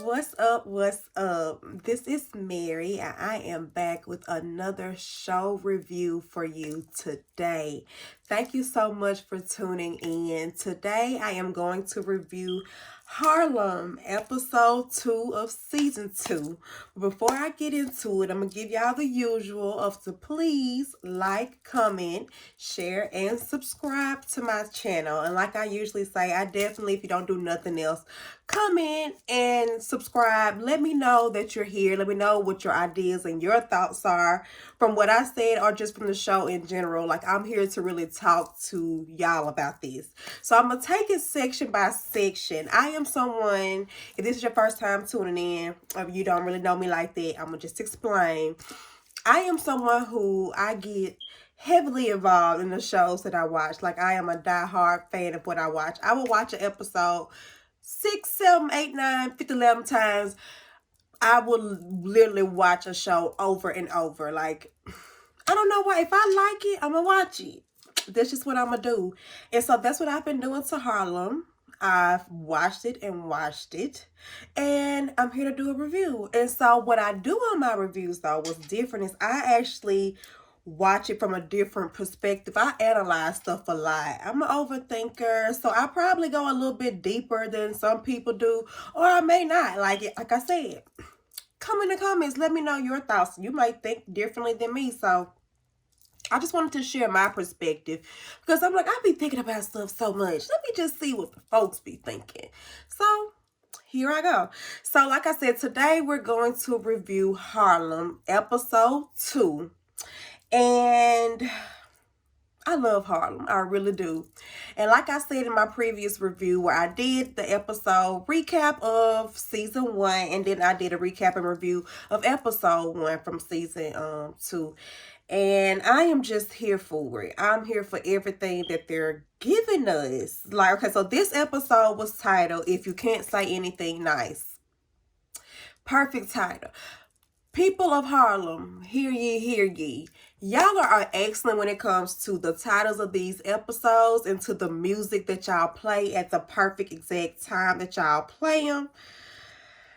What's up? What's up? This is Mary, and I am back with another show review for you today. Thank you so much for tuning in. Today, I am going to review Harlem, episode 2 of season 2. Before I get into it, I'm going to give y'all the usual of to please like, comment, share, and subscribe to my channel. And like I usually say, I definitely, if you don't do nothing else, comment and subscribe. Let me know that you're here. Let me know what your ideas and your thoughts are from what I said or just from the show in general. Like, I'm here to really talk to y'all about this. So I'm going to take it section by section. I am someone, if this is your first time tuning in, or you don't really know me like that, I'm going to just explain. I am someone who I get heavily involved in the shows that I watch. Like, I am a diehard fan of what I watch. I will watch an episode 6, 7, 8, 9, 50, 11 times. I will literally watch a show over and over. Like, I don't know why. If I like it, I'm going to watch it. That's just what I'm going to do. And so that's what I've been doing to Harlem. I've watched it and watched it. And I'm here to do a review. And so what I do on my reviews, though, was different. Is I actually watch it from a different perspective. I analyze stuff a lot. I'm an overthinker, so I probably go a little bit deeper than some people do, or I may not. Like I said, come in the comments, let me know your thoughts. You might think differently than me, so I just wanted to share my perspective because I'm like, I be thinking about stuff so much. Let me just see what the folks be thinking. So here I go. So like I said, today we're going to review Harlem episode 2. And I love Harlem. I really do. And like I said in my previous review where I did the episode recap of season 1, and then I did a recap and review of episode 1 from season 2. And I am just here for it. I'm here for everything that they're giving us. Like, okay, so this episode was titled, If You Can't Say Anything Nice. Perfect title. People of Harlem, hear ye, hear ye. Y'all are excellent when it comes to the titles of these episodes and to the music that y'all play at the perfect exact time that y'all play them.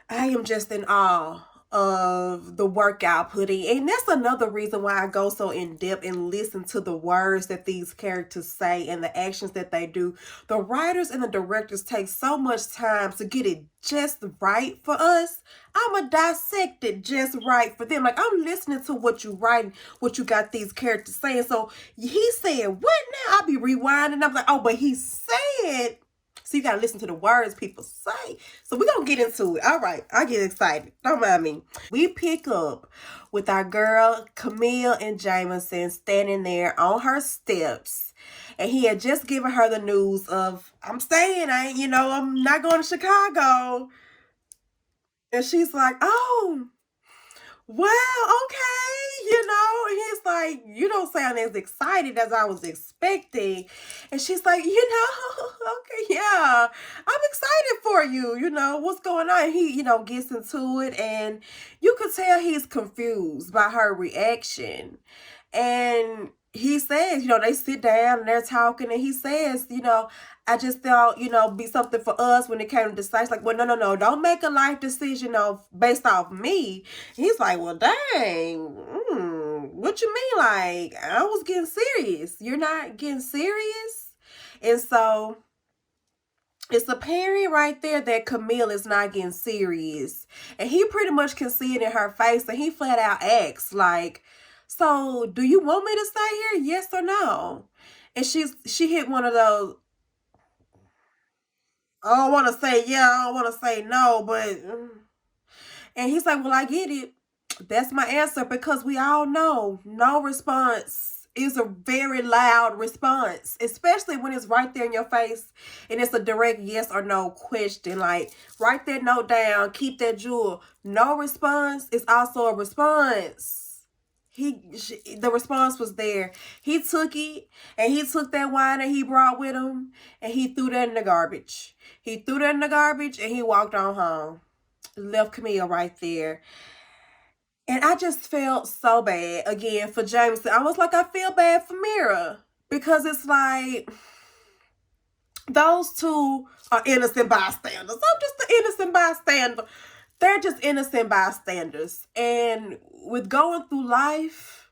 I am just in awe of the work y'all put in. And that's another reason why I go so in depth and listen to the words that these characters say and the actions that they do. The writers and the directors take so much time to get it just right for us. I'ma dissect it just right for them. Like, I'm listening to what you writing, what you got these characters saying. So he said, what now? I'll be rewinding. I'm like, oh, but he said. So you got to listen to the words people say. So we're going to get into it. All right. I get excited. Don't mind me. We pick up with our girl Camille and Jameson standing there on her steps. And he had just given her the news of, I'm staying. I'm not going to Chicago. And she's like, oh, well, okay, and he's like, you don't sound as excited as I was expecting. And she's like, okay, yeah, I'm excited for you, what's going on? He, gets into it, and you could tell he's confused by her reaction. And he says, they sit down and they're talking, and he says, I just thought, be something for us when it came to decide. Like, well, no, don't make a life decision based off me. He's like, well, dang, what you mean? Like, I was getting serious. You're not getting serious? And so it's apparent right there that Camille is not getting serious. And he pretty much can see it in her face. And he flat out asks, like, so do you want me to stay here? Yes or no? And she hit one of those, I don't want to say yeah, I don't want to say no, but. And he's like, well, I get it. That's my answer, because we all know no response is a very loud response, especially when it's right there in your face and it's a direct yes or no question. Like, write that note down, keep that jewel. No response is also a response. The response was there. He took it, and he took that wine that he brought with him, and he threw that in the garbage. He threw that in the garbage, and he walked on home. Left Camille right there. And I just felt so bad, again, for Jameson. I was like, I feel bad for Mira, because it's like, those two are innocent bystanders. I'm just an innocent bystander. they're just innocent bystanders. And with going through life,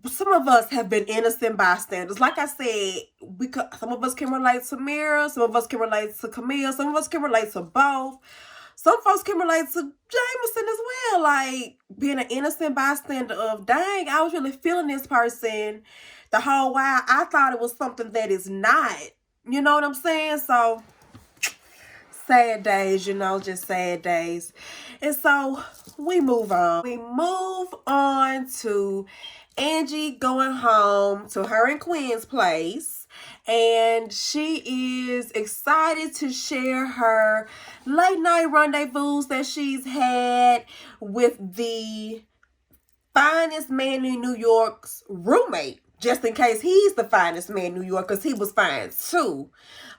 some of us have been innocent bystanders. Like I said, some of us can relate to Mira, some of us can relate to Camille, some of us can relate to both. Some folks can relate to Jameson as well, like being an innocent bystander of, dang, I was really feeling this person the whole while. I thought it was something that is not. You know what I'm saying? So, sad days, just sad days. And so, we move on. We move on to Angie going home to her and Quinn's place, and she is excited to share her late night rendezvous that she's had with the finest man in New York's roommate, just in case he's the finest man in New York, because he was fine too.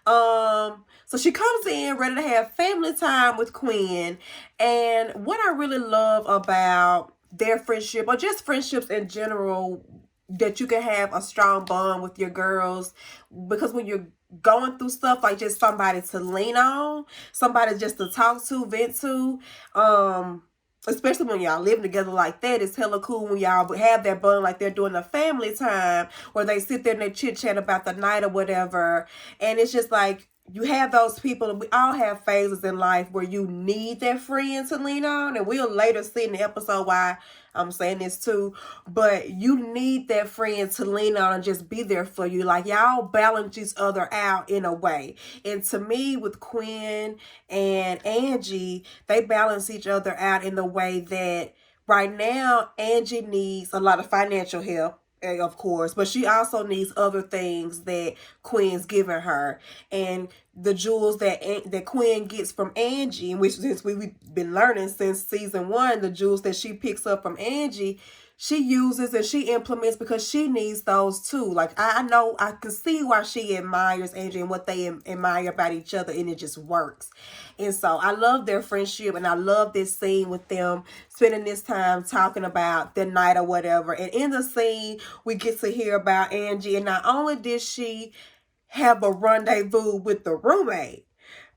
So she comes in ready to have family time with Quinn. And what I really love about their friendship, or just friendships in general, that you can have a strong bond with your girls, because when you're going through stuff, like just somebody to lean on, somebody just to talk to, vent to, especially when y'all living together like that, it's hella cool when y'all have that bond, like they're doing a family time where they sit there and they chit chat about the night or whatever. And it's just like, you have those people, and we all have phases in life where you need that friend to lean on. And we'll later see in the episode why I'm saying this too. But you need that friend to lean on and just be there for you. Like, y'all balance each other out in a way. And to me, with Quinn and Angie, they balance each other out in the way that right now, Angie needs a lot of financial help, of course, but she also needs other things that Quinn's giving her. And the jewels that Quinn gets from Angie, which since we've been learning since season 1, the jewels that she picks up from Angie, she uses and she implements because she needs those too. Like, I know, I can see why she admires Angie and what they admire about each other, and it just works. And so I love their friendship, and I love this scene with them spending this time talking about the night or whatever. And in the scene, we get to hear about Angie, and not only did she have a rendezvous with the roommate,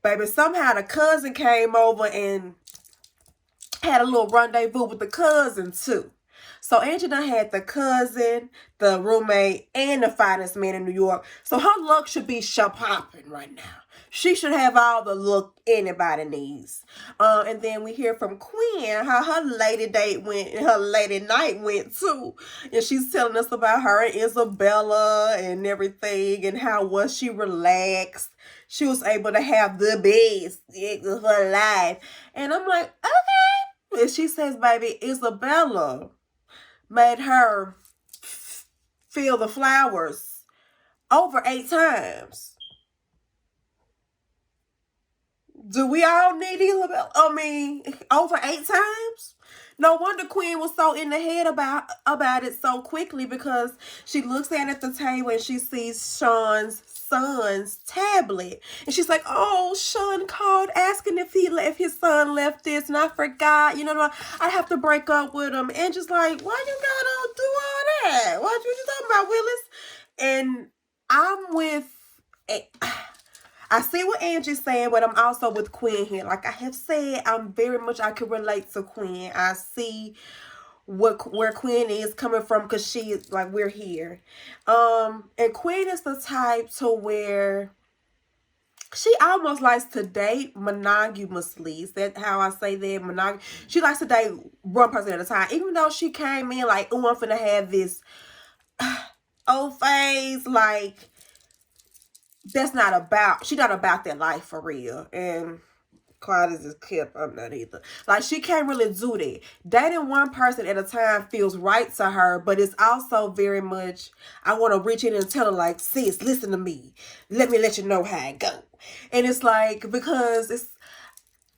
baby, somehow the cousin came over and had a little rendezvous with the cousin too. So Angie done had the cousin, the roommate, and the finest man in New York. So her luck should be popping right now. She should have all the luck anybody needs. And then we hear from Quinn how her lady date went, her lady night went too. And she's telling us about her and Isabella and everything, and how was she relaxed. She was able to have the best of her life. And I'm like, okay. And she says, baby, Isabella made her feel the flowers over 8 times. Do we all need Isabella? I mean, over 8 times? No wonder Quinn was so in the head about it so quickly, because she looks at the table and she sees Sean's son's tablet. And she's like, oh, Sean called asking if his son left this, and I forgot. I have to break up with him. And just like, why you gotta do all that? What you talking about, Willis? And I'm with... I see what Angie's saying, but I'm also with Quinn here. Like I have said, I can relate to Quinn. I see where Quinn is coming from, because she is like, we're here. And Quinn is the type to where she almost likes to date monogamously. Is that how I say that? She likes to date one person at a time. Even though she came in like, oh, I'm finna have this old phase, like, she's not about that life for real. And quiet as it's kept, I'm not either. Like, she can't really do that. Dating one person at a time feels right to her, but it's also very much, I want to reach in and tell her, like, sis, listen to me. Let me let you know how it go. And it's like, because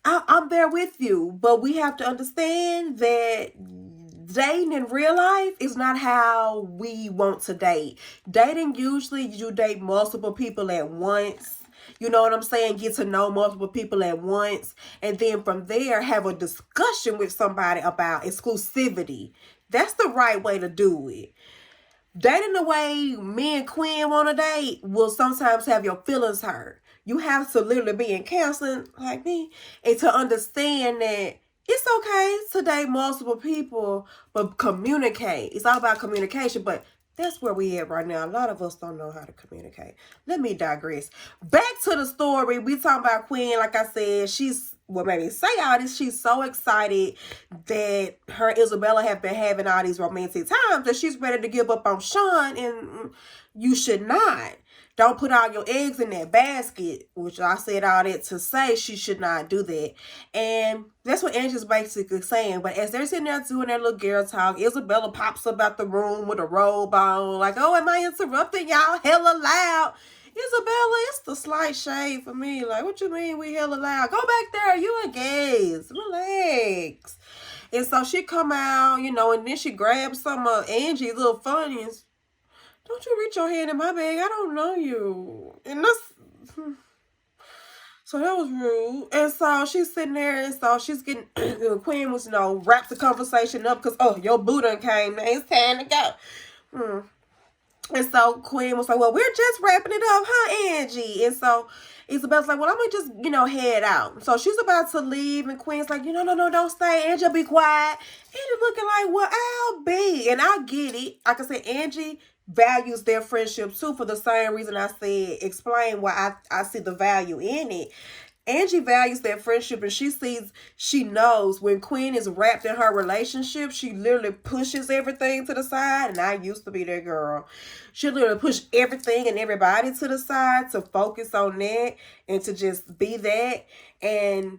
I'm there with you, but we have to understand that dating in real life is not how we want to date. Dating, usually you date multiple people at once. You know what I'm saying? Get to know multiple people at once. And then from there, have a discussion with somebody about exclusivity. That's the right way to do it. Dating the way me and Quinn want to date will sometimes have your feelings hurt. You have to literally be in counseling like me and to understand that it's okay to date multiple people, but communicate. It's all about communication, but that's where we at right now. A lot of us don't know how to communicate. Let me digress. Back to the story. We talking about Queen. Like I said, she's, what made me say all this, she's so excited that her Isabella have been having all these romantic times that she's ready to give up on Sean, and you should not. Don't put all your eggs in that basket, which I said all that to say she should not do that. And that's what Angie's basically saying. But as they're sitting there doing their little girl talk, Isabella pops up out the room with a robe on, like, oh, am I interrupting y'all hella loud? Isabella, it's the slight shade for me. Like, what you mean we hella loud? Go back there. You engaged. Relax. And so she come out, you know, and then she grabs some of Angie's little funnies. Don't you reach your hand in my bag. I don't know you. And that's... So that was rude. And so she's sitting there, and so she's getting... the Queen was, you know, wraps the conversation up because, oh, your boo done came. Now it's time to go. And so Queen was like, well, we're just wrapping it up, huh, Angie? And so Isabella's like, well, I'm going to just, you know, head out. So she's about to leave, and Queen's like, no, don't stay. Angie, be quiet. Angie looking like, well, I'll be. And I get it. Like I said, Angie values their friendship, too, for the same reason I said, explain why I see the value in it. Angie values that friendship, and she knows when Queen is wrapped in her relationship, she literally pushes everything to the side. And I used to be that girl. She literally push everything and everybody to the side to focus on that and to just be that. And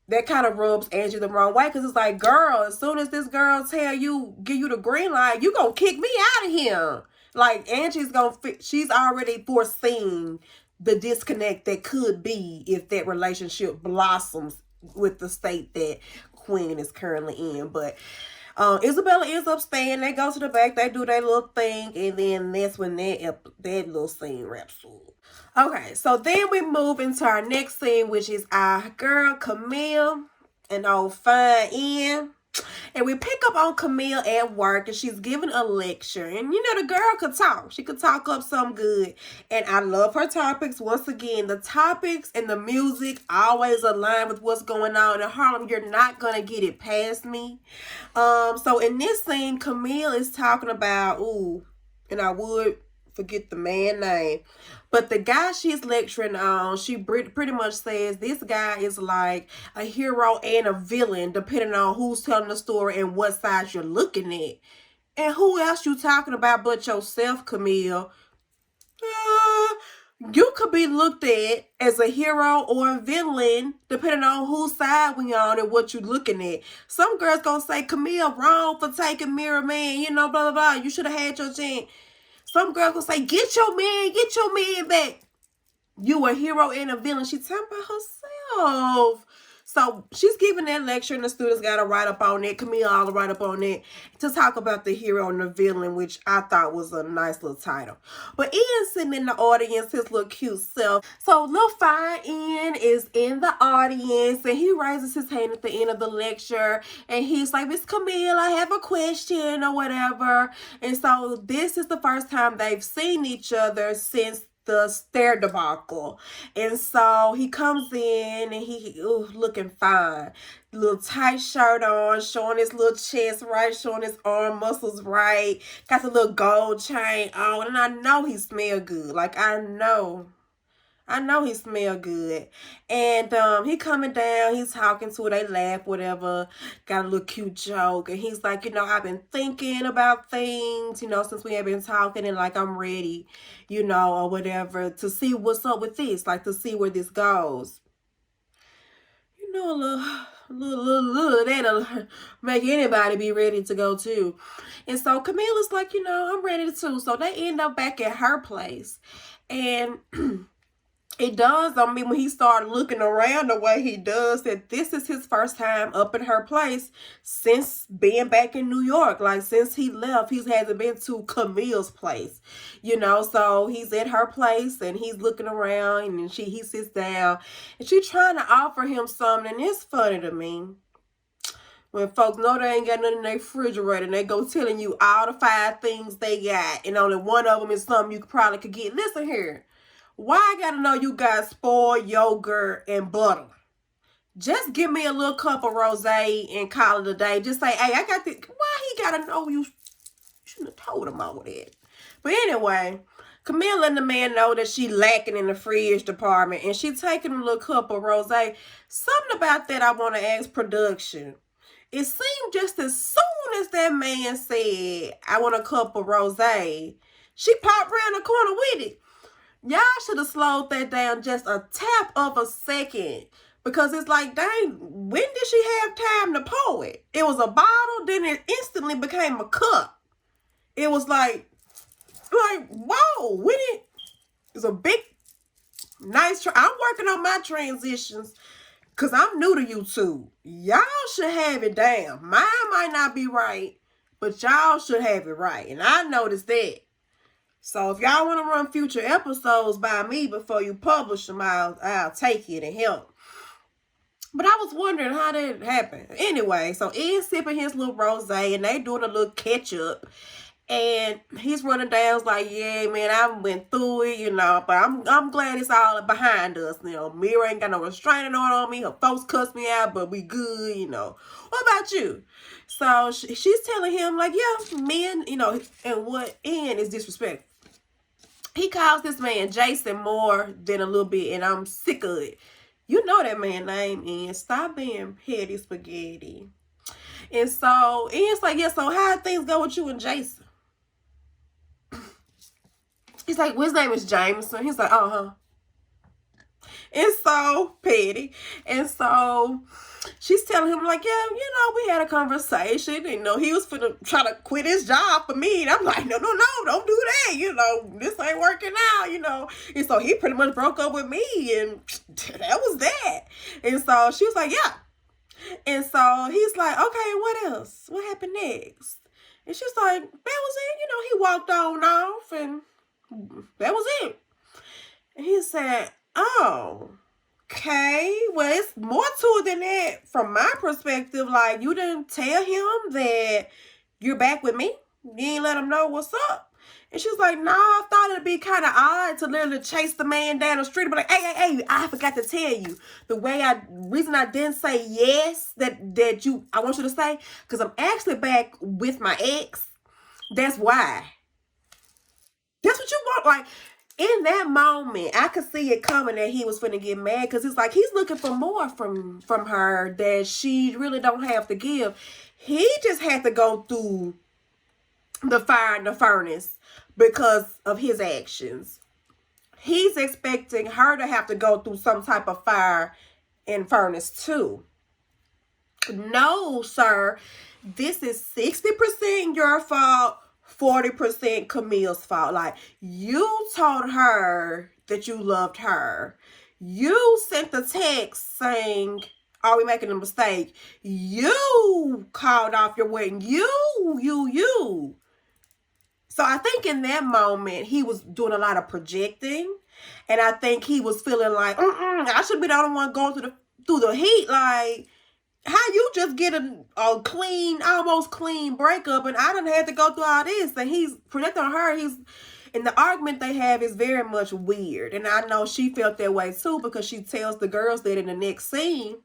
that kind of rubs Angie the wrong way, because it's like, girl, as soon as this girl give you the green light, you gonna kick me out of here. Like, Angie's she's already foreseen the disconnect that could be if that relationship blossoms with the state that Queen is currently in. But Isabella ends up staying. They go to the back, they do their little thing, and then that's when that little scene wraps up. Okay, so then we move into our next scene, which is our girl Camille and old fine Ian. And we pick up on Camille at work, and she's giving a lecture. And, you know, the girl could talk. She could talk up some good. And I love her topics. Once again, the topics and the music always align with what's going on in Harlem. You're not going to get it past me. So in this scene, Camille is talking about, and I would forget the man's name, but the guy she's lecturing on, she pretty much says this guy is like a hero and a villain, depending on who's telling the story and what side you're looking at. And who else you talking about but yourself, Camille? You could be looked at as a hero or a villain, depending on whose side we on and what you looking at. Some girls gonna say, Camille wrong for taking Mirror Man, you know, blah, blah, blah. You should have had your chance. Some girls will say, get your man back. You a hero and a villain. She's talking about herself. So she's giving that lecture, and the students got to write up on it. Camille all write up on it to talk about the hero and the villain, which I thought was a nice little title. But Ian's sitting in the audience, his little cute self. So little fine Ian is in the audience, and he raises his hand at the end of the lecture, and he's like, Miss Camille, I have a question or whatever. And so this is the first time they've seen each other since the stair debacle. And so he comes in, and he looking fine, little tight shirt on, showing his little chest right, showing his arm muscles right, got the little gold chain on, and I know he smell good. Like, I know he smell good. And he coming down, he's talking to her, they laugh, whatever, got a little cute joke. And he's like, you know, I've been thinking about things, you know, since we have been talking, and like, I'm ready, you know, or whatever, to see what's up with this, like, to see where this goes. You know, a little that'll make anybody be ready to go too. And so Camille is like, you know, I'm ready too. So they end up back at her place. And it does, I mean, when he started looking around the way he does, that this is his first time up in her place since being back in New York. Like, since he left, he hasn't been to Camille's place, you know. So he's at her place, and he's looking around, and he sits down, and she's trying to offer him something. And it's funny to me when folks know they ain't got nothing in their refrigerator, and they go telling you all the 5 things they got, and only one of them is something you probably could get. Listen here. Why I gotta know you got spoiled yogurt and butter? Just give me a little cup of rosé and call it a day. Just say, hey, I got this. Why he gotta know you? Shouldn't have told him all that. But anyway, Camille letting the man know that she lacking in the fridge department, and she taking a little cup of rosé. Something about that I want to ask production. It seemed just as soon as that man said, I want a cup of rosé, she popped around the corner with it. Y'all should have slowed that down just a tap of a second. Because it's like, dang, when did she have time to pour it? It was a bottle, then it instantly became a cup. It was like whoa, when it's a big, nice, I'm working on my transitions because I'm new to YouTube. Y'all should have it down. Mine might not be right, but y'all should have it right. And I noticed that. So if y'all want to run future episodes by me before you publish them, I'll take it and help. But I was wondering how that happened. Anyway, so Ed's sipping his little rosé and they doing a little ketchup. And he's running down like, yeah, man, I went through it, you know, but I'm glad it's all behind us. You know, Mira ain't got no restraining order on me. Her folks cussed me out, but we good, you know. What about you? So she's telling him, like, yeah, men, you know, and what N is disrespect. He calls this man Jason more than a little bit, and I'm sick of it. You know that man's name, N. Stop being petty spaghetti. And so N's like, yeah, so how things go with you and Jason? He's like, well, his name is Jameson. He's like, uh-huh. And so petty. And so she's telling him, like, yeah, you know, we had a conversation. You know, he was finna try to quit his job for me. And I'm like, no, don't do that. You know, this ain't working out, you know. And so he pretty much broke up with me. And that was that. And so she was like, yeah. And so he's like, okay, what else? What happened next? And she's like, that was it. You know, he walked on off and that was it. And he said, oh, okay. Well, it's more to it than that from my perspective. Like, you didn't tell him that you're back with me. You didn't let him know what's up. And she's like, no, I thought it'd be kind of odd to literally chase the man down the street. But like, hey, I forgot to tell you. Reason I didn't say yes, I want you to say, because I'm actually back with my ex. That's why. That's what you want. Like, in that moment, I could see it coming that he was finna get mad because it's like he's looking for more from her that she really don't have to give. He just had to go through the fire and the furnace because of his actions. He's expecting her to have to go through some type of fire and furnace too. No, sir. This is 60% your fault. 40% Camille's fault. Like, you told her that you loved her. You sent the text saying, are we making a mistake? You called off your wedding. You. So I think in that moment, he was doing a lot of projecting. And I think he was feeling like, I should be the only one going through the heat. Like, how you just get a clean, almost clean breakup, and I done had to go through all this, and he's projecting on her. And the argument they have is very much weird, and I know she felt that way too because she tells the girls that in the next scene,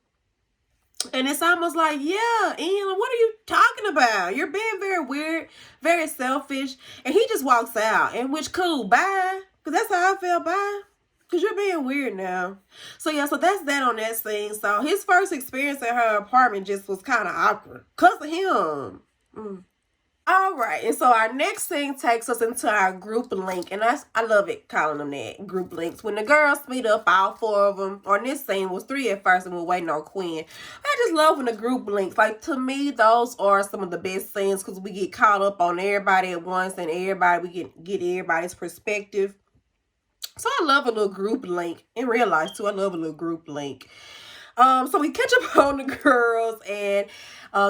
and it's almost like, yeah, Ian, what are you talking about? You're being very weird, very selfish, and he just walks out, and which cool, bye, because that's how I felt, bye. Because you're being weird now. So, yeah, so that's that on that scene. So, his first experience at her apartment just was kind of awkward. Because of him. All right. And so, our next scene takes us into our group link. And I love it calling them that, group links. When the girls meet up, all four of them, or in this scene was 3 at first, and we're waiting on Quinn. I just love when the group links. Like, to me, those are some of the best scenes because we get caught up on everybody at once and we get everybody's perspective. So I love a little group link. In real life, too, I love a little group link. So we catch up on the girls, and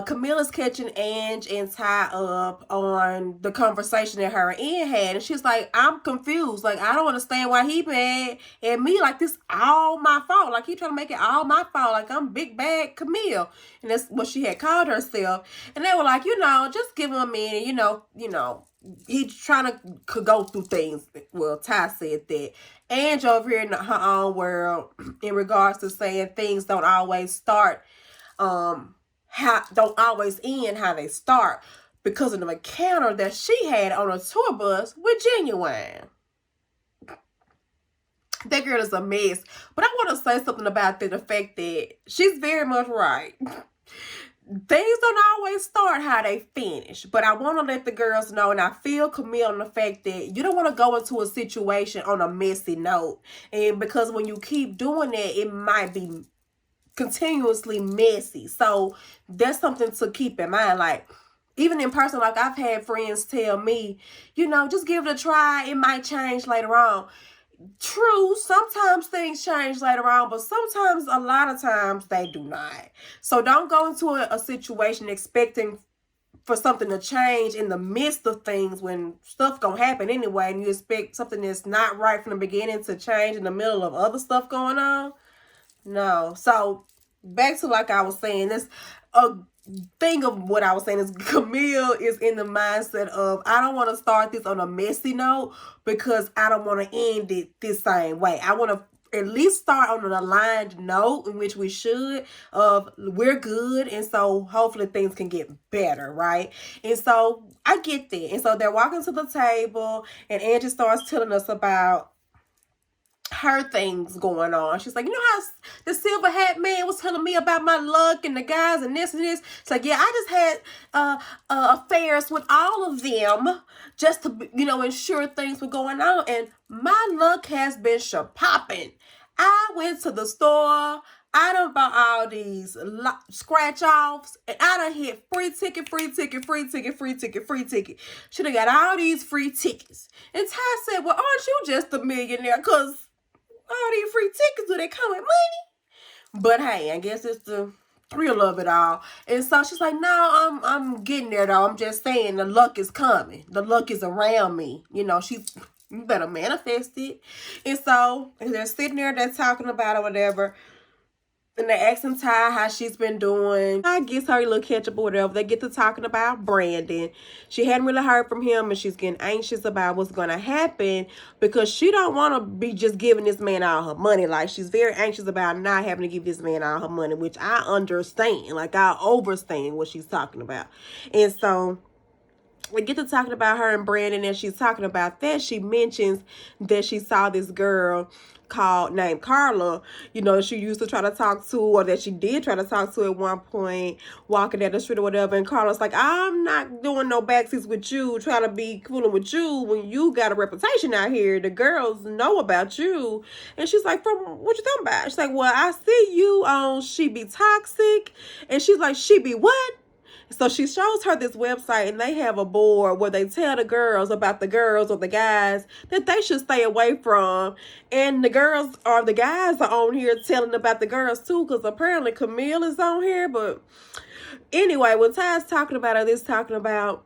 Camilla's catching Ange and Ty up on the conversation that her and Ian had. And she's like, I'm confused. Like, I don't understand why he mad at me. Like, this all my fault. Like, he trying to make it all my fault. Like, I'm big bad Camille. And that's what she had called herself. And they were like, just give him a minute. He's trying to go through things. Well, Ty said that. Ange over here in her own world in regards to saying things don't always start, how don't always end how they start because of the encounter that she had on a tour bus with Genuine. That girl is a mess. But I want to say something about the fact that she's very much right. Things don't always start how they finish. But I want to let the girls know, and I feel Camille on the fact that you don't want to go into a situation on a messy note. And because when you keep doing that, it might be continuously messy. So that's something to keep in mind. Like, even in person, like I've had friends tell me, you know, just give it a try. It might change later on. True, sometimes things change later on, but sometimes, a lot of times, they do not. So don't go into a situation expecting for something to change in the midst of things when stuff gonna happen anyway, and you expect something that's not right from the beginning to change in the middle of other stuff going on. No. So back to like I was saying, this a thing of what I was saying is Camille is in the mindset of, I don't want to start this on a messy note because I don't want to end it this same way. I want to at least start on an aligned note, in which we should, of we're good, and so hopefully things can get better, right? And so I get that. And so they're walking to the table, and Angie starts telling us about her things going on. She's like, you know how the silver hat man was telling me about my luck and the guys and this and this. It's like, yeah, I just had affairs with all of them just to, you know, ensure things were going on. And my luck has been popping. I went to the store. I done bought all these scratch offs, and I done hit free ticket, free ticket, free ticket, free ticket, free ticket. Should have got all these free tickets. And Ty said, well, aren't you just a millionaire? Because all these free tickets, do they come with money? But hey, I guess it's the thrill of it all. And so she's like, no, I'm getting there though. I'm just saying the luck is coming. The luck is around me. You know, you better manifest it. And so they're sitting there, they're talking about it, whatever. And they asking Ty how she's been doing. I guess her little catch up or whatever. They get to talking about Brandon. She hadn't really heard from him, and she's getting anxious about what's going to happen because she don't want to be just giving this man all her money. Like, she's very anxious about not having to give this man all her money, which I understand. Like, I understand what she's talking about. And so we get to talking about her and Brandon, and she's talking about that. She mentions that she saw this girl named Carla, you know, she used to try to talk to, or that she did try to talk to at one point, walking down the street or whatever. And Carla's like, I'm not doing no backseats with you, trying to be fooling with you when you got a reputation out here. The girls know about you. And she's like, from what you talking about? She's like, well, I see you on She Be Toxic. And she's like, She Be what? So she shows her this website, and they have a board where they tell the girls about the girls or the guys that they should stay away from. And the girls or the guys are on here telling about the girls too, because apparently Camille is on here. But anyway, when Ty's talking about it, it's talking about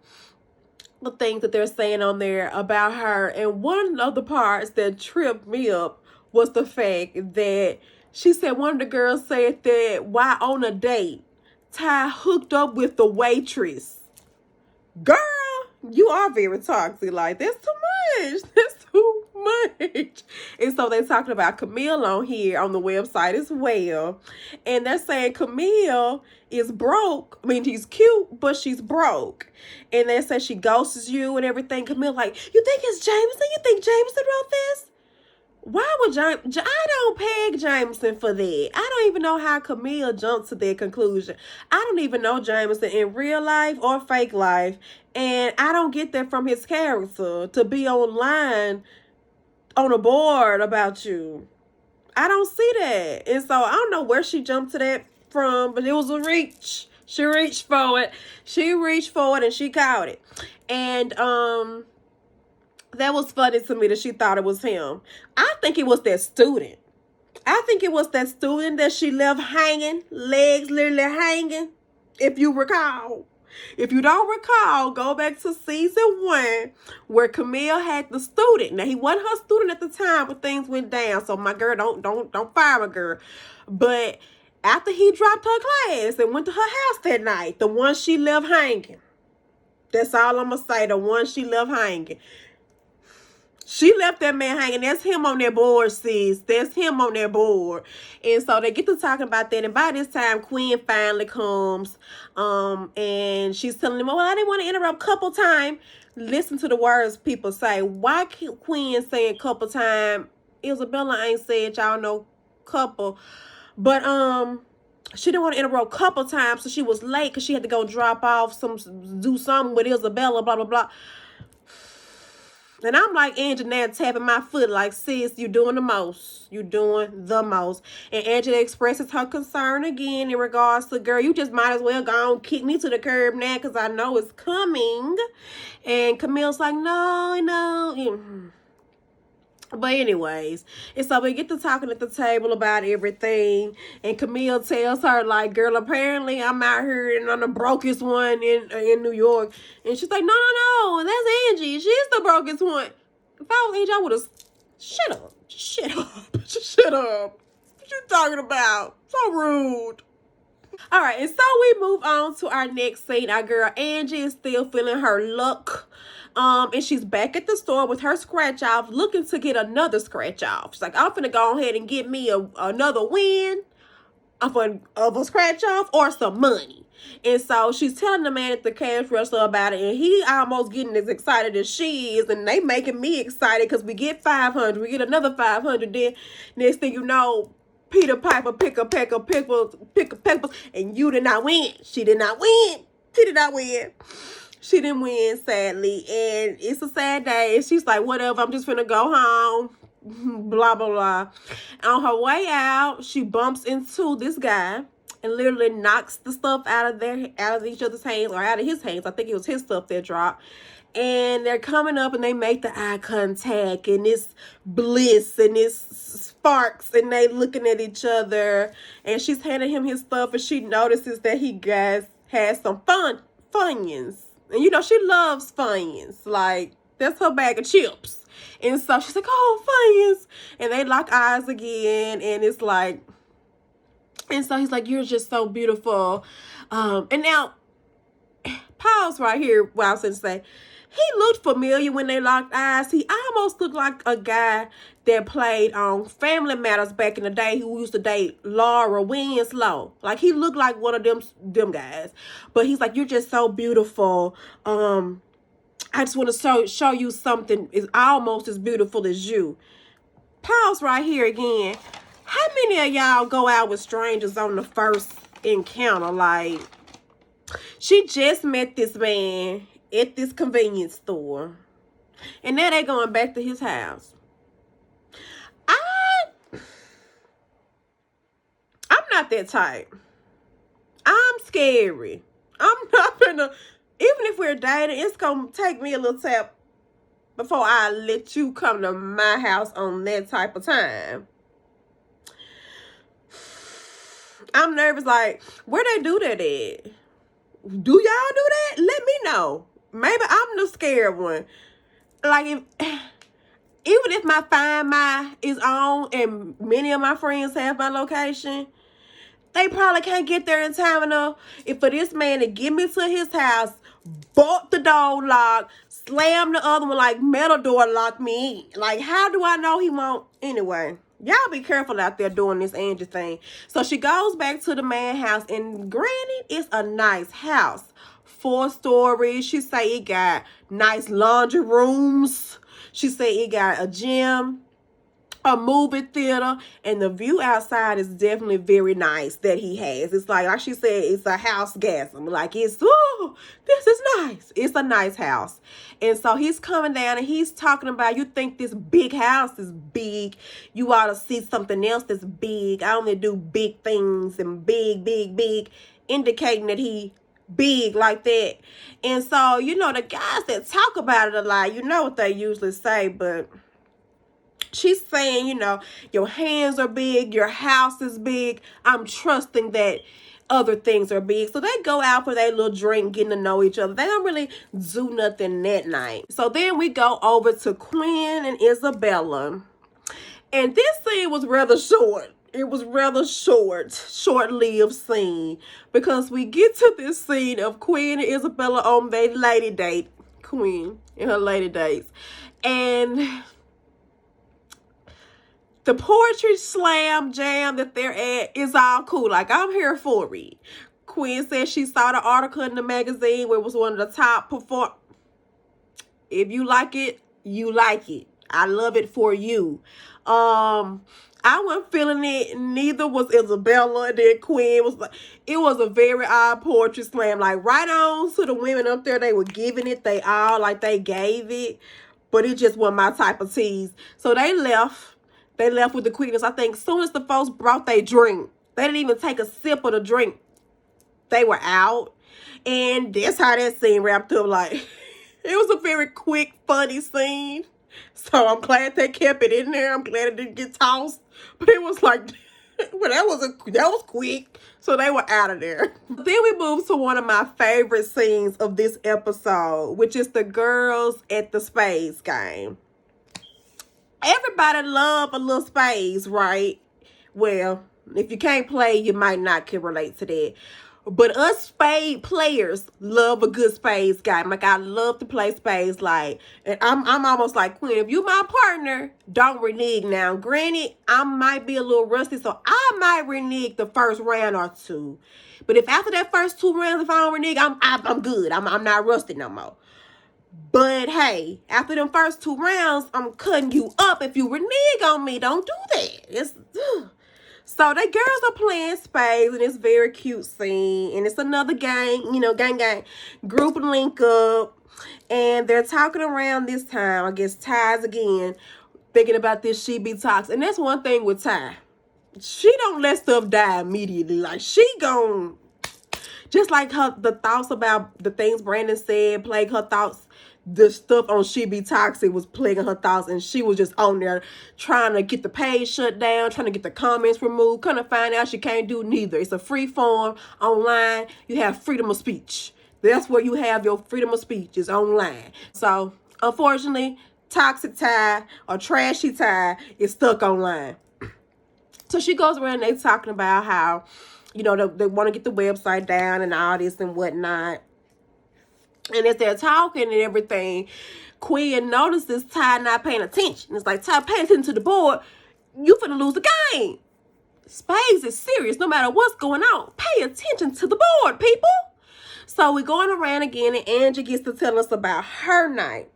the things that they're saying on there about her. And one of the parts that tripped me up was the fact that she said one of the girls said that while on a date, Ty hooked up with the waitress. Girl, you are very toxic. Like, that's too much. That's too much. And so they're talking about Camille on here on the website as well. And they're saying Camille is broke. I mean, he's cute, but she's broke. And they say she ghosts you and everything. Camille like, you think it's Jameson? You think Jameson wrote this? Why would I don't peg Jameson for that. I don't even know how Camille jumped to that conclusion. I don't even know Jameson in real life or fake life. And I don't get that from his character to be online on a board about you. I don't see that. And so I don't know where she jumped to that from, but it was a reach. She reached for it. She reached for it and she caught it. And that was funny to me that she thought it was him. I think it was that student. I think it was that student that she left hanging, legs literally hanging, if you recall. If you don't recall, go back to season 1 where Camille had the student. Now, he wasn't her student at the time, but things went down. So my girl, don't fire my girl. But after he dropped her class and went to her house that night, the one she left hanging. That's all I'm going to say, the one she left hanging. She left that man hanging. That's him on that board, sis. That's him on that board. And so they get to talking about that. And by this time, Quinn finally comes. And she's telling him, well, I didn't want to interrupt couple time. Listen to the words people say. Why Quinn saying couple time? Isabella ain't said y'all know couple. But she didn't want to interrupt couple times, so she was late because she had to go drop off do something with Isabella, blah, blah, blah. And I'm like Angie now tapping my foot like, sis, you doing the most. You doing the most. And Angela expresses her concern again in regards to, girl, you just might as well go on kick me to the curb now because I know it's coming. And Camille's like, no. But anyways, and so we get to talking at the table about everything, and Camille tells her, like, girl, apparently I'm out here and I'm the brokest one in New York. And she's like, no, that's Angie. She's the brokest one. If I was Angie, I would have, shut up. Shut up. What you talking about? So rude. All right, and so we move on to our next scene. Our girl Angie is still feeling her luck. And she's back at the store with her scratch off, looking to get another scratch off. She's like, I'm finna go ahead and get me another win of a scratch off or some money. And so she's telling the man at the cash register about it, and he almost getting as excited as she is, and they making me excited because we get 500, we get another 500. Then next thing you know, Peter Piper pick a peck of pickles, and you did not win. She did not win. She didn't win, sadly, and it's a sad day. And she's like, whatever, I'm just finna go home, blah, blah, blah. On her way out, she bumps into this guy and literally knocks the stuff out of each other's hands, or out of his hands. I think it was his stuff that dropped. And they're coming up and they make the eye contact, and it's bliss and it's sparks, and they looking at each other, and she's handing him his stuff, and she notices that he has some Funyuns. And you know, she loves Funyuns. Like, that's her bag of chips. And so she's like, oh, Funyuns. And they lock eyes again, and it's like, and so he's like, you're just so beautiful. And now, pause right here while I was going to say, he looked familiar when they locked eyes. He almost looked like a guy that played on Family Matters back in the day, who used to date Laura Winslow. Like, he looked like one of them guys. But he's like, you're just so beautiful. I just want to show you something is almost as beautiful as you. Pause right here again. How many of y'all go out with strangers on the first encounter? Like, she just met this man at this convenience store, and now they're going back to his house. I'm not that type. I'm scary. I'm not gonna, even if we're dating, it's gonna take me a little tap before I let you come to my house on that type of time. I'm nervous, like, where they do that at? Do y'all do that? Let me know. Maybe I'm the scared one. Like, even if my Find My is on and many of my friends have my location, they probably can't get there in time enough for this man to get me to his house, bolt the door lock, slam the other one like metal door lock me in. Like, how do I know he won't? Anyway, y'all be careful out there doing this Angie thing. So she goes back to the man's house, and granted, it's a nice house. 4 stories. She say it got nice laundry rooms. She say it got a gym, a movie theater, and the view outside is definitely very nice that he has. It's like she said, it's a house-gasm. Like, it's, oh, this is nice. It's a nice house. And so he's coming down and he's talking about, you think this big house is big, you ought to see something else that's big. I only do big things and big, indicating that he big like that. And so, you know, the guys that talk about it a lot, you know what they usually say, but she's saying, you know, your hands are big, your house is big. I'm trusting that other things are big. So they go out for their little drink, getting to know each other. They don't really do nothing that night. So then we go over to Quinn and Isabella. And this scene was rather short. It was rather short-lived scene, because we get to this scene of Quinn and Isabella on their lady date. Quinn and her lady dates. And the poetry slam jam that they're at is all cool. Like, I'm here for it. Quinn said she saw the article in the magazine where it was one of the top perform. If you like it, you like it. I love it for you. I wasn't feeling it. Neither was Isabella. And then Quinn was like, it was a very odd poetry slam. Like, right on to the women up there, they were giving it. They all, like, they gave it. But it just wasn't my type of tease. So they left. They left with the quickness. I think as soon as the folks brought their drink, they didn't even take a sip of the drink. They were out. And that's how that scene wrapped up. Like, it was a very quick, funny scene. So I'm glad they kept it in there. I'm glad it didn't get tossed. But it was like, well, that was quick. So they were out of there. Then we moved to one of my favorite scenes of this episode, which is the girls at the spades game. Everybody love a little spades, right? Well, if you can't play, you might not can relate to that. But us spade players love a good spades game. Like, I love to play spades. Like, and I'm almost like, Quinn, if you my partner, don't renege now. Granted, I might be a little rusty, so I might renege the first round or two. But if after that first 2 rounds, if I don't renege, I'm good. I'm not rusty no more. But hey, after them first 2 rounds, I'm cutting you up if you renege on me. Don't do that. So they girls are playing spades, and it's very cute scene. And it's another gang, you know, gang, group link up. And they're talking around this time. I guess Ty's again, thinking about this she be toxic. And that's one thing with Ty. She don't let stuff die immediately. Like, she gon', just like the thoughts about the things Brandon said, plague her thoughts. The stuff on She Be Toxic was plaguing her thoughts, and she was just on there trying to get the page shut down, trying to get the comments removed. Kind of find out she can't do neither. It's a free form online. You have freedom of speech. That's where you have your freedom of speech, is online. So, unfortunately, toxic Ty or trashy Ty is stuck online. So she goes around, they talking about how, you know, they want to get the website down and all this and whatnot. And as they're talking and everything, Quinn notices Ty not paying attention. It's like, Ty, pay attention to the board. You finna lose the game. Spades is serious. No matter what's going on, pay attention to the board, people. So we're going around again, and Angie gets to tell us about her night.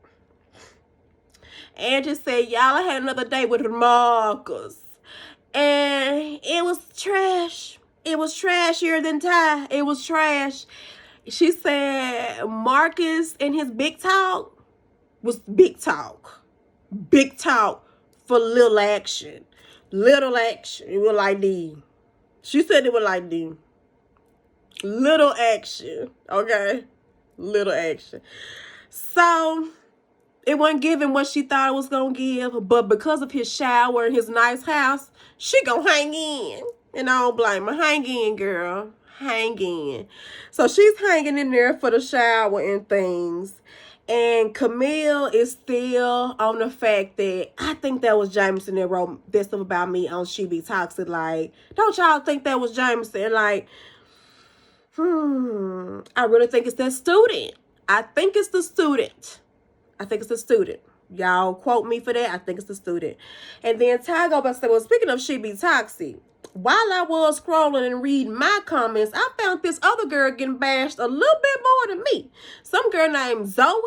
Angie said, y'all had another day with Marcus. And it was trash. It was trashier than Ty. It was trash. She said Marcus and his big talk was big talk. Big talk for little action. Little action. It was like the. She said it was like the. Little action. Okay? Little action. So, it wasn't giving what she thought it was going to give. But because of his shower and his nice house, she going to hang in. And I don't blame her. Hang in, girl. Hang in. So she's hanging in there for the shower and things. And Camille is still on the fact that I think that was Jameson that wrote that stuff about me on She Be Toxic. Like, don't y'all think that was Jameson? Like, I really think it's that student. I think it's the student. I think it's the student. Y'all quote me for that. I think it's the student. And then Ty go back and say, well, speaking of She Be Toxic, while I was scrolling and reading my comments, I found this other girl getting bashed a little bit more than me. Some girl named Zoe,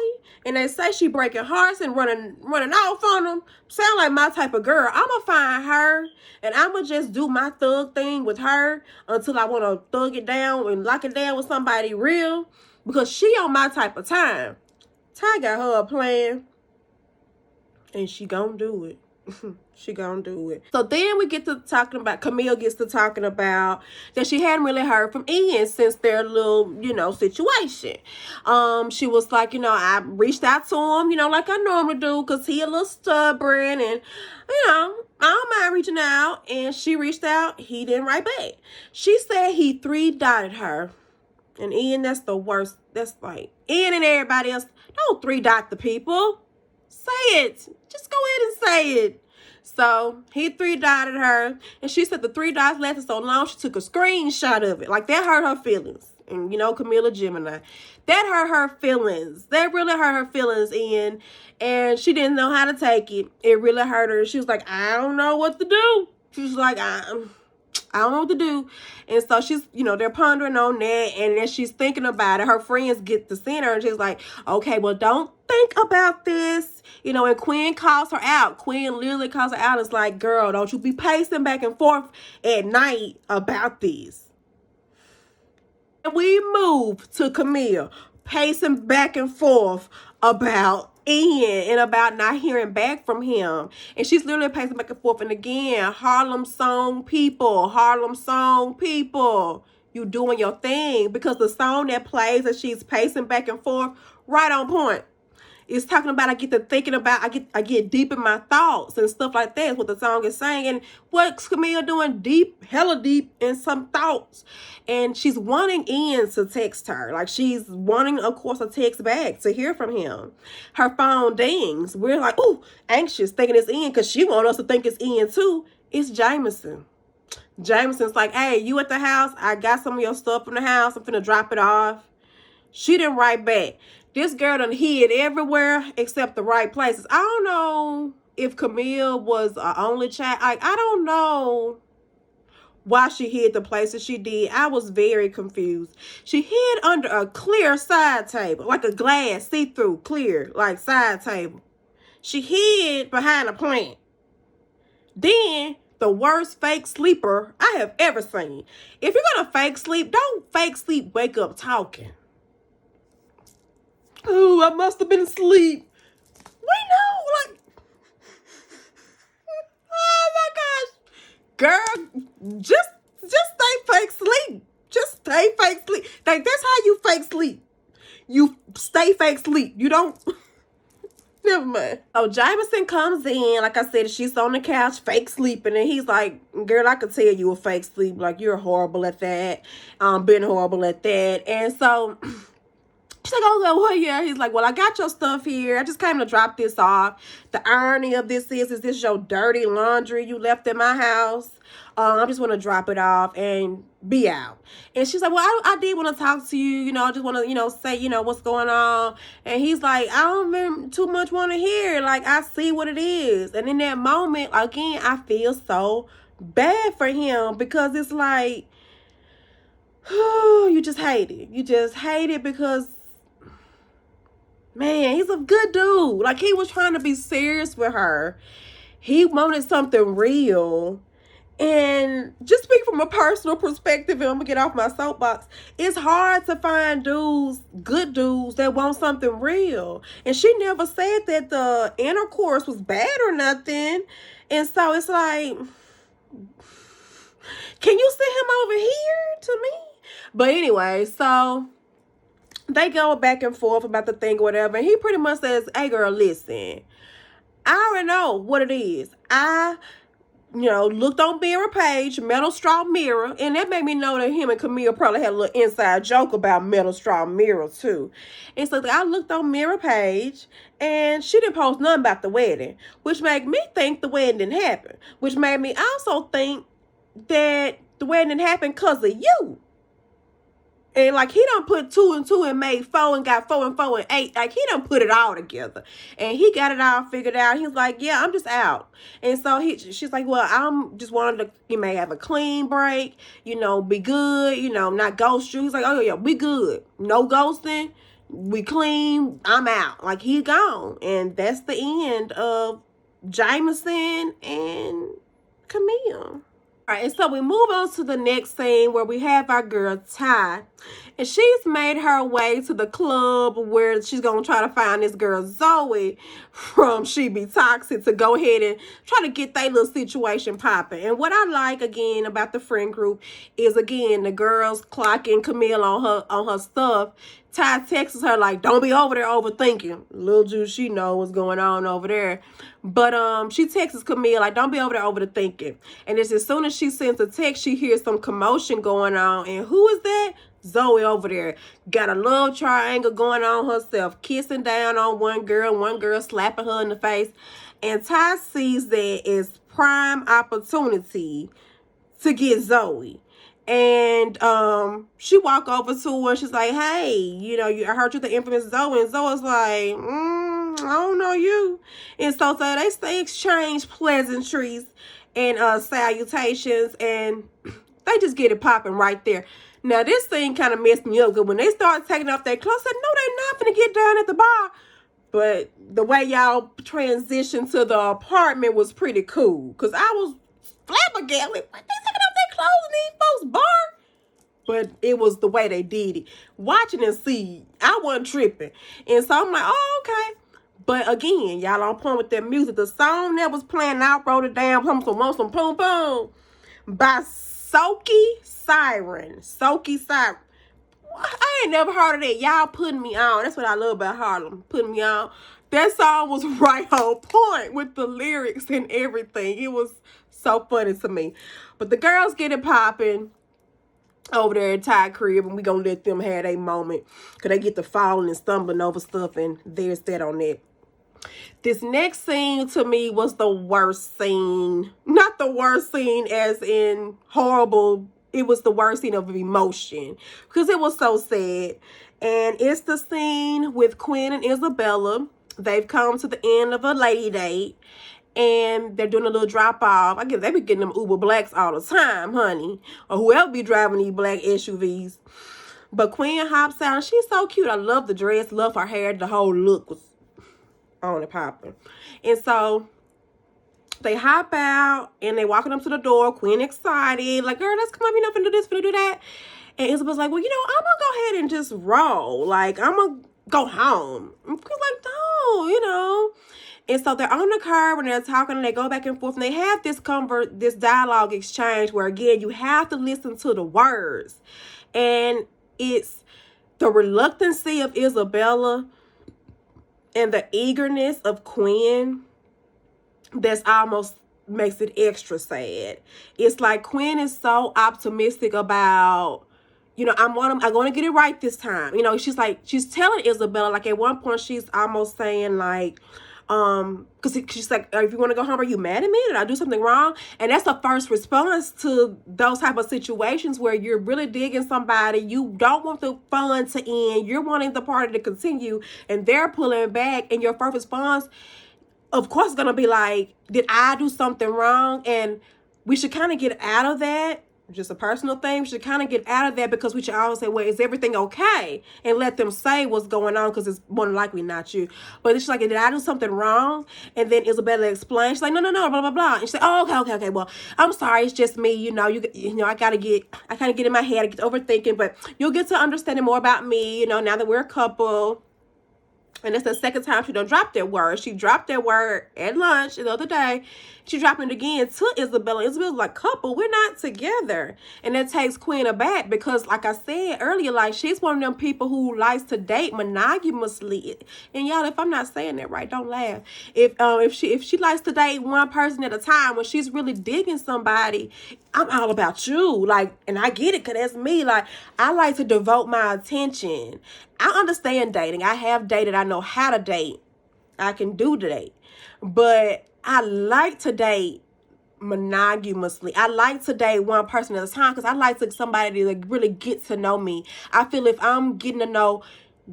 and they say she breaking hearts and running off on them. Sound like my type of girl. I'm gonna find her, and I'm gonna just do my thug thing with her until I want to thug it down and lock it down with somebody real, because she on my type of time. Ty got her a plan, and she gonna do it. She gonna do it. So then we get to talking about, Camille gets to talking about that she hadn't really heard from Ian since their little, you know, situation. She was like, you know, I reached out to him, you know, like I normally do, because he a little stubborn, and, you know, I don't mind reaching out. And she reached out, he didn't write back. She said he 3-dotted her. And Ian, that's the worst. That's like, Ian and everybody else, don't 3-dot the people. Say it. Just go ahead and say it. So he 3-dotted her, and she said the 3 dots lasted so long she took a screenshot of it. Like, that hurt her feelings. And, you know, Camilla Gemini. That hurt her feelings. That really hurt her feelings. And she didn't know how to take it. It really hurt her. She was like, I don't know what to do. She was like, I don't know what to do. And so she's, you know, they're pondering on that. And as she's thinking about it, her friends get to see her. And she's like, okay, well, don't think about this. You know, and Quinn calls her out. Quinn literally calls her out. It's like, girl, don't you be pacing back and forth at night about this. And we move to Camille pacing back and forth about Ian and about not hearing back from him. And she's literally pacing back and forth. And again, Harlem song people, you doing your thing, because the song that plays as she's pacing back and forth, right on point. It's talking about, I get to thinking about, I get deep in my thoughts and stuff like that is what the song is saying. And what's Camille doing? Deep, hella deep in some thoughts. And she's wanting Ian to text her. Like, she's wanting, of course, a text back to hear from him. Her phone dings. We're like, ooh, anxious, thinking it's Ian, because she wants us to think it's Ian too. It's Jameson. Jameson's like, hey, you at the house? I got some of your stuff in the house. I'm finna drop it off. She didn't write back. This girl done hid everywhere except the right places. I don't know if Camille was an only child. I don't know why she hid the places she did. I was very confused. She hid under a clear side table, like a glass, see-through, clear, like side table. She hid behind a plant. Then, the worst fake sleeper I have ever seen. If you're going to fake sleep, don't fake sleep, wake up talking. Oh, I must have been asleep. We know, like, oh my gosh. Girl, just stay fake sleep. Just stay fake sleep. Like, that's how you fake sleep. You stay fake sleep. You don't, never mind. So Jameson comes in, like I said, she's on the couch, fake sleeping, and he's like, girl, I could tell you a fake sleep. Like, you're horrible at that. Been horrible at that. And so she's like, oh, well, yeah. He's like, well, I got your stuff here. I just came to drop this off. The irony of this is this your dirty laundry you left in my house? I just want to drop it off and be out. And she's like, well, I did want to talk to you. You know, I just want to, you know, say, you know, what's going on. And he's like, I don't even too much want to hear. Like, I see what it is. And in that moment, again, I feel so bad for him, because it's like, you just hate it. You just hate it because, man, he's a good dude. Like, he was trying to be serious with her. He wanted something real. And just speak from a personal perspective, and I'm going to get off my soapbox. It's hard to find dudes, good dudes, that want something real. And she never said that the intercourse was bad or nothing. And so it's like, can you send him over here to me? But anyway, so they go back and forth about the thing or whatever. And he pretty much says, hey, girl, listen, I already know what it is. I, you know, looked on Mirror page, Metal Straw Mirror, and that made me know that him and Camille probably had a little inside joke about Metal Straw Mirror too. And so I looked on Mirror page, and she didn't post nothing about the wedding, which made me think the wedding didn't happen, which made me also think that the wedding didn't happen because of you. And like, he done put 2 and 2 and made 4 and got 4 and 4 and 8. Like, he done put it all together. And he got it all figured out. He's like, yeah, I'm just out. And so she's like, well, I'm just wanted to, you may have a clean break, you know, be good, you know, not ghost you. He's like, oh yeah, we good. No ghosting. We clean. I'm out. Like, he gone. And that's the end of Jameson and Camille. All right, and so we move on to the next scene where we have our girl Ty, and she's made her way to the club where she's gonna try to find this girl Zoe from She Be Toxic to go ahead and try to get that little situation popping. And what I like again about the friend group is, again, the girls clocking Camille on her stuff. Ty texts her like, don't be over there overthinking. Little Juice, she know what's going on over there. But she texts Camille like, don't be over there overthinking. And it's as soon as she sends a text, she hears some commotion going on. And who is that? Zoe over there. Got a love triangle going on herself, kissing down on one girl slapping her in the face. And Ty sees that as prime opportunity to get Zoe. And she walked over to her and she's like, hey, you know, I heard you the infamous Zoe. And Zoe's like, I don't know you. And so they exchange pleasantries and salutations, and they just get it popping right there. Now, this thing kind of messed me up, because when they started taking off their clothes, I said, no, they're not going to get down at the bar. But the way y'all transitioned to the apartment was pretty cool, because I was flabbergasted. What, they taking off their clothes in these folks' bar? But it was the way they did it. Watching and see, I wasn't tripping. And so I'm like, oh, okay. But again, y'all on point with that music. The song that was playing, I wrote it down, some boom boom, by Soaky Siren. Soaky Siren. I ain't never heard of that. Y'all putting me on. That's what I love about Harlem. Putting me on. That song was right on point with the lyrics and everything. It was so funny to me. But the girls get it popping over there at Ty crib, and we gonna let them have a moment, because they get to falling and stumbling over stuff, and there's that on that. This next scene to me was the worst scene. Not the worst scene as in horrible. It was the worst scene of emotion, because it was so sad. And it's the scene with Quinn and Isabella. They've come to the end of a lady date, and they're doing a little drop off. I guess they be getting them Uber Blacks all the time, honey, or whoever be driving these black SUVs. But Quinn hops out, and she's so cute. I love the dress, love her hair. The whole look was on and popping. And so they hop out, and they walking up to the door. Quinn excited, like, girl, let's come up, you know, finna do this, finna do that. And Isabel's like, well, you know, I'm gonna go ahead and just roll. Like, I'm gonna go home. And Quinn's like, no, you know. And so they're on the curb, and they're talking, and they go back and forth, and they have this dialogue exchange where, again, you have to listen to the words. And it's the reluctancy of Isabella and the eagerness of Quinn that's almost makes it extra sad. It's like Quinn is so optimistic about, you know, I'm going to get it right this time. You know, she's telling Isabella, like, at one point she's almost saying, like, because she's like, if you want to go home, are you mad at me? Did I do something wrong? And that's the first response to those type of situations where you're really digging somebody. You don't want the fun to end. You're wanting the party to continue, and they're pulling back. And your first response, of course, is going to be like, did I do something wrong? And we should kind of get out of that. Just a personal thing. We should kind of get out of that, because we should always say, well, is everything okay? And let them say what's going on, because it's more than likely not you. But it's like, did I do something wrong? And then Isabella explains. She's like, no, blah, blah, blah. And she's like, oh, okay. Well, I'm sorry. It's just me. You know, I kind of get in my head. I get overthinking, but you'll get to understanding more about me, you know, now that we're a couple. And it's the second time she done dropped that word. She dropped that word at lunch the other day. She dropped it again to Isabella. Isabella's like, couple, we're not together. And that takes Quinn aback, because, like I said earlier, like, she's one of them people who likes to date monogamously. And y'all, if I'm not saying that right, don't laugh. If she likes to date one person at a time, when she's really digging somebody, I'm all about you. Like, and I get it, because that's me. Like, I like to devote my attention. I understand dating. I have dated. I know how to date. I can do the date. But I like to date monogamously. I like to date one person at a time, because I like to somebody to, like, really get to know me. I feel if I'm getting to know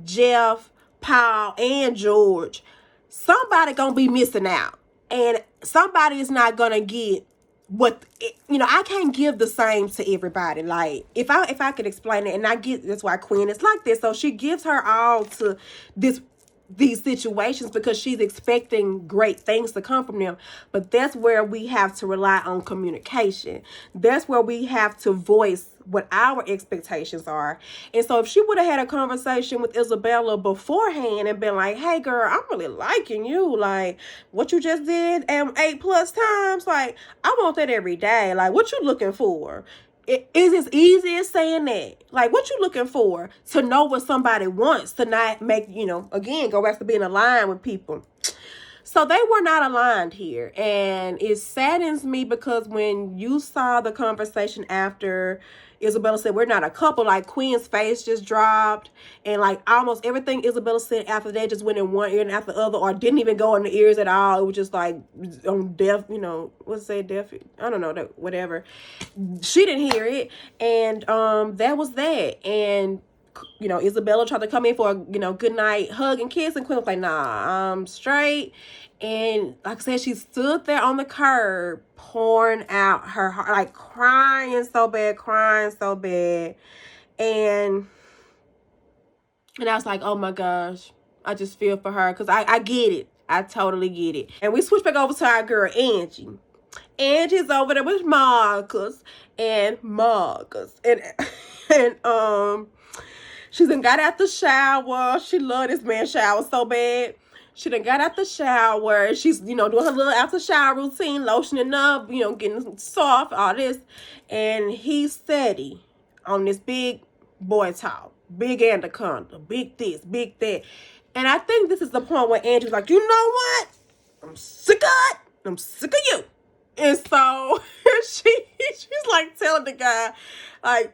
Jeff, Paul, and George, somebody gonna be missing out. And somebody is not gonna get what, you know, I can't give the same to everybody. Like, if I could explain it, and I get that's why Quinn is like this. So she gives her all to these situations, because she's expecting great things to come from them. But that's where we have to rely on communication. That's where we have to voice what our expectations are. And so if she would have had a conversation with Isabella beforehand and been like, hey girl, I'm really liking you. Like, what you just did 8+ times, like, I want that every day. Like, what you looking for? It is as easy as saying that. Like, what you looking for? To know what somebody wants, to not make, you know, again, go back to being aligned with people. So they were not aligned here. And it saddens me, because when you saw the conversation after, Isabella said, we're not a couple. Like, Quinn's face just dropped. And, like, almost everything Isabella said after that just went in one ear and after the other, or didn't even go in the ears at all. It was just, like, on deaf, you know, what's it say, deaf? I don't know, whatever. She didn't hear it. And that was that. And, you know, Isabella tried to come in for a, you know, good night hug and kiss. And Quinn was like, nah, I'm straight. And like I said, she stood there on the curb pouring out her heart, like crying so bad. And I was like, oh my gosh, I just feel for her, because I get it. I totally get it. And we switched back over to our girl, Angie. Angie's over there with Marcus. And she done got out the shower. She loved this man's shower so bad. She done got out the shower. She's, you know, doing her little after shower routine, lotioning up, you know, getting soft, all this. And he's steady on this big boy talk. Big anaconda. Big this, big that. And I think this is the point where Andrew's like, you know what? I'm sick of it. I'm sick of you. And so she's like telling the guy, like,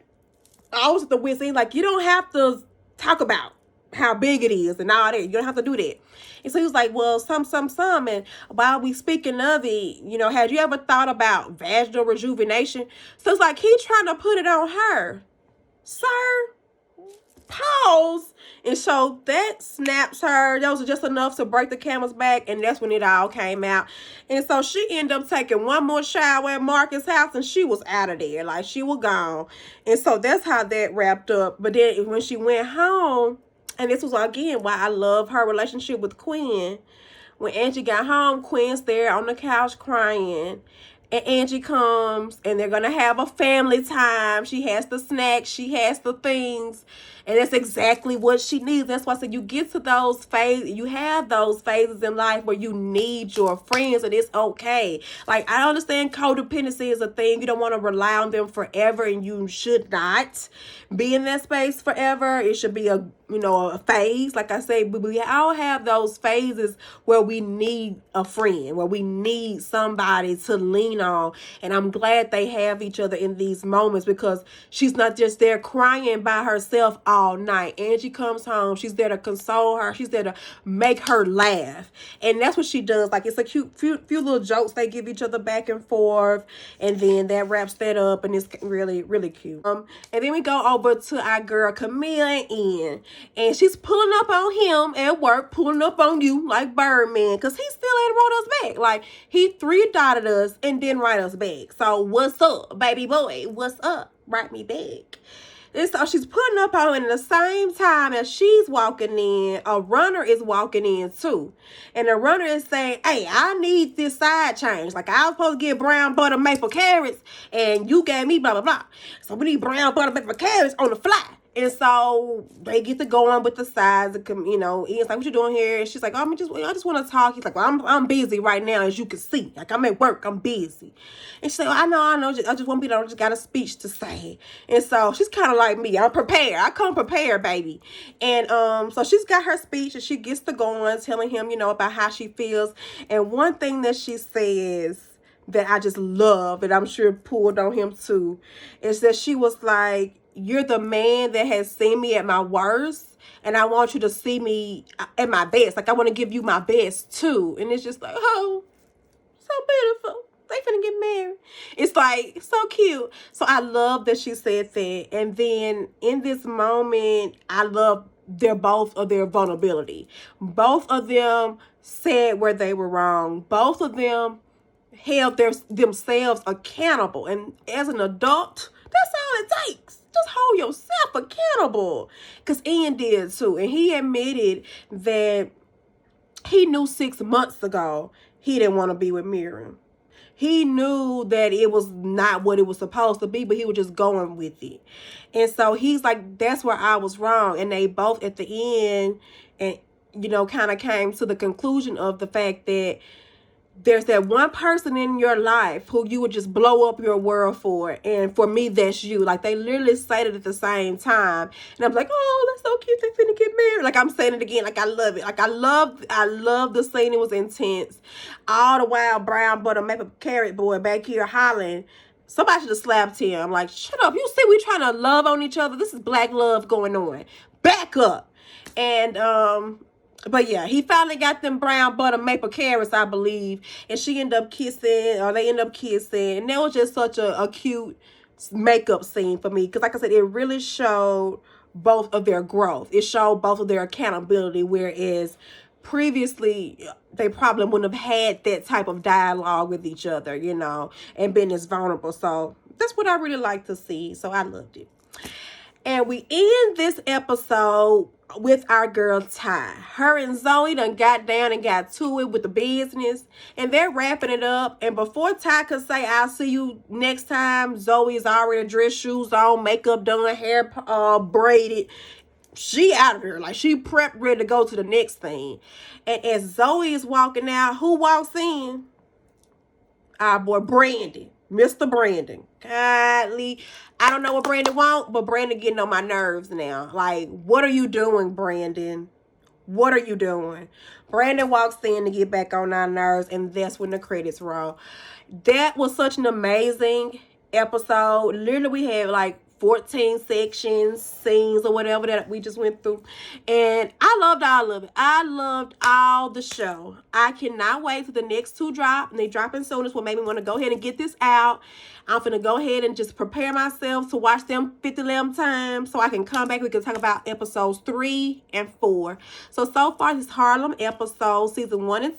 I was at the wit's end, like, you don't have to talk about how big it is and all that. You don't have to do that. And so he was like, well, and while we speaking of it, you know, had you ever thought about vaginal rejuvenation? So it's like he trying to put it on her. Sir, pause. And so that snaps her. That was just enough to break the camel's back. And that's when it all came out. And so she ended up taking one more shower at Marcus' house. And she was out of there. Like, she was gone. And so that's how that wrapped up. But then when she went home, and this was, again, why I love her relationship with Quinn. When Angie got home, Quinn's there on the couch crying. And Angie comes, and they're going to have a family time. She has the snacks. She has the things. And that's exactly what she needs. That's why I said you get to those phases. You have those phases in life where you need your friends, and it's okay. Like, I understand codependency is a thing. You don't want to rely on them forever, and you should not be in that space forever. It should be a, you know, a phase. Like I say, we all have those phases where we need a friend, where we need somebody to lean on. And I'm glad they have each other in these moments, because she's not just there crying by herself all night. Angie comes home. She's there to console her. She's there to make her laugh. And that's what she does. Like, it's a cute few little jokes they give each other back and forth. And then that wraps that up. And it's really, really cute. And then we go over to our girl Camille and she's pulling up on him at work, pulling up on you like Birdman, because he still ain't wrote us back. Like, he 3-dotted us and didn't write us back. So what's up, baby boy? What's up? Write me back. And so she's putting up on, and at the same time as she's walking in, a runner is walking in too. And the runner is saying, hey, I need this side change. Like, I was supposed to get brown butter maple carrots, and you gave me blah, blah, blah. So we need brown butter maple carrots on the fly. And so they get to going with the sides, you know. Ian's like, what you doing here? And she's like, oh, I just want to talk. He's like, well, I'm busy right now, as you can see. Like, I'm at work. I'm busy. And she's like, I know. I just want to be there. I just got a speech to say. And so she's kind of like me. I'm prepared. I come prepared, baby. And so she's got her speech, and she gets to going, telling him, you know, about how she feels. And one thing that she says that I just love, and I'm sure pulled on him too, is that she was like, you're the man that has seen me at my worst, and I want you to see me at my best. Like, I want to give you my best too. And it's just like, oh, so beautiful. They finna get married. It's like, so cute. So I love that she said that. And then in this moment, I love both of their vulnerability. Both of them said where they were wrong. Both of them held themselves accountable. And as an adult, that's all it takes. Just hold yourself accountable. Because Ian did too. And he admitted that he knew 6 months ago he didn't want to be with Miriam. He knew that it was not what it was supposed to be, but he was just going with it. And so he's like, that's where I was wrong. And they both at the end, and you know, kind of came to the conclusion of the fact that there's that one person in your life who you would just blow up your world for. And for me, that's you. Like, they literally said it at the same time. And I'm like, oh, that's so cute. They finna get married. Like, I'm saying it again. Like, I love it. Like, I love the scene. It was intense. All the while, brown butter maple carrot boy back here hollering, Somebody should have slapped him. Like, shut up. You see, we trying to love on each other. This is black love going on. Back up. And, but yeah, he finally got them brown butter maple carrots, I believe. And she ended up kissing, or they ended up kissing. And that was just such a cute makeup scene for me. Because like I said, it really showed both of their growth. It showed both of their accountability. Whereas previously, they probably wouldn't have had that type of dialogue with each other, you know, and been as vulnerable. So that's what I really like to see. So I loved it. And we end this episode with our girl Ty. Her and Zoe done got down and got to it with the business. And they're wrapping it up. And before Ty could say, I'll see you next time, Zoe's already dressed, shoes on, makeup done, hair braided. She out of here. Like, she prepped, ready to go to the next thing. And as Zoe is walking out, who walks in? Our boy Brandon. Mr. Brandon. Godly. I don't know what Brandon want, but Brandon getting on my nerves now. Like, what are you doing, Brandon? What are you doing? Brandon walks in to get back on our nerves, and that's when the credits roll. That was such an amazing episode. Literally, we had like 14 sections, scenes, or whatever that we just went through. And I loved all of it. I loved all the show. I cannot wait for the next two drop. And they dropping soon. That's what made me want to go ahead and get this out. I'm finna go ahead and just prepare myself to watch them 50 times so I can come back. We can talk about episodes 3 and 4. So far, this Harlem episode, season 1 and...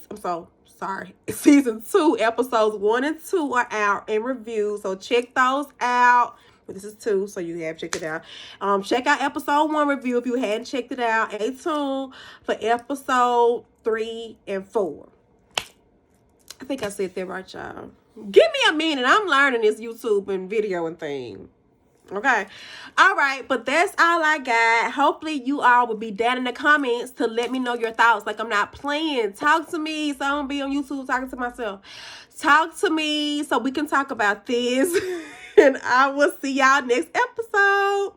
Season 2, episodes 1 and 2 are out in review. So check those out. But this is 2, so you have checked it out. Check out episode 1 review if you hadn't checked it out. Stay tuned for episode 3 and 4. I think I said that right, y'all. Give me a minute. I'm learning this YouTube and video and thing. Okay. All right. But that's all I got. Hopefully you all will be down in the comments to let me know your thoughts. Like, I'm not playing. Talk to me. So I don't be on YouTube talking to myself. Talk to me so we can talk about this. And I will see y'all next episode.